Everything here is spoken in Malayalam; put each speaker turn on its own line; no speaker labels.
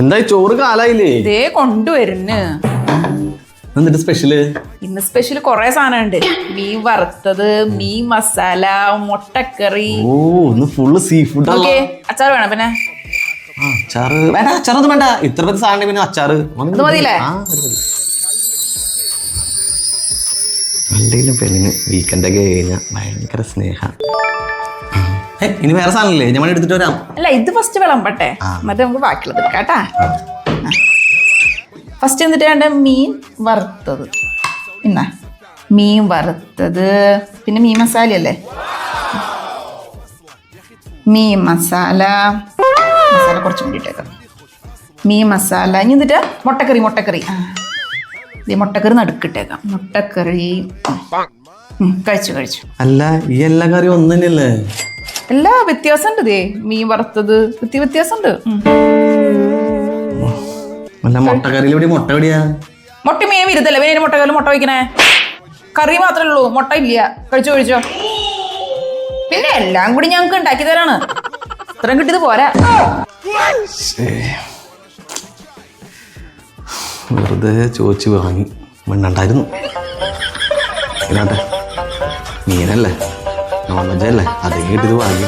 എന്തായി ചോറ് കാലായില്ലേ?
ഇതേ കൊണ്ടുവരുന്ന്.
എന്നിട്ട് സ്പെഷ്യല്?
ഇന്ന് സ്പെഷ്യൽ കൊറേ സാധനം ഉണ്ട്. മീൻ വറുത്തത്, മീൻ മസാല, മുട്ടക്കറി.
ഓ ഇന്ന് ഫുള്ള് സീ ഫുഡ്.
അച്ചാർ വേണം പിന്നെ.
അച്ചാറ് വേണ്ട, അച്ചാറൊന്നും വേണ്ട. ഇത്ര പറ്റി സാധനം പിന്നെ അച്ചാറ്
അത് മതിയില്ലേ?
എന്തെങ്കിലും പെണ്ണിന് വീക്കെൻഡൊക്കെ കഴിഞ്ഞാൽ ഭയങ്കര സ്നേഹ. ഇനി വേറെ സാധനല്ലേ? ഞാൻ എടുത്തിട്ട് വരാം.
അല്ല ഇത് ഫസ്റ്റ് വിളമ്പട്ടെ, എന്നിട്ട് നമുക്ക് ബാക്കിയുള്ളത് എടുക്കാട്ടാ. ഫസ്റ്റ് എന്നിട്ട് വേണ്ട മീൻ വറുത്തത്. പിന്നെ മീൻ വറുത്തത്, പിന്നെ മീൻ മസാല അല്ലേ? മീൻ മസാല കുറച്ച് വേണ്ടിയിട്ടേക്കാം. മീൻ മസാല. ഇനി എന്നിട്ട് മുട്ടക്കറി. മുട്ടക്കറി നടുക്കിട്ടേക്കാം. മുട്ടക്കറി കഴിച്ചു.
അല്ല ഈ എല്ലാ കറിയും ഒന്ന് തന്നെയല്ലേ?
എല്ലാ വ്യത്യാസമുണ്ട്. ഇതേ മീൻ വറുത്തത് വ്യത്യാസമുണ്ട്.
അല്ല മുട്ടക്കറിയിൽ ഇവിടെ മുട്ട എവിടെയാ?
മുട്ട മീൻ വരുത്തല്ലേ പിന്നെ മുട്ടക്കറിയിൽ മുട്ട വയ്ക്കണേ? കറി മാത്രമേ ഉള്ളൂ, മുട്ട ഇല്ല. കഴിച്ചോ. പിന്നെ എല്ലാം കൂടി ഞങ്ങൾക്ക് ഉണ്ടാക്കി തരാണ്. ഇത്രയും കിട്ടിയത് പോരാ.
വെറുതെ ചോദിച്ചു വാങ്ങി മണ്ണണ്ടായിരുന്നു. മീനല്ലേ, നോൺ വെജ് അല്ലേ, അതെങ്കിലും കിട്ടിയത് വാങ്ങി.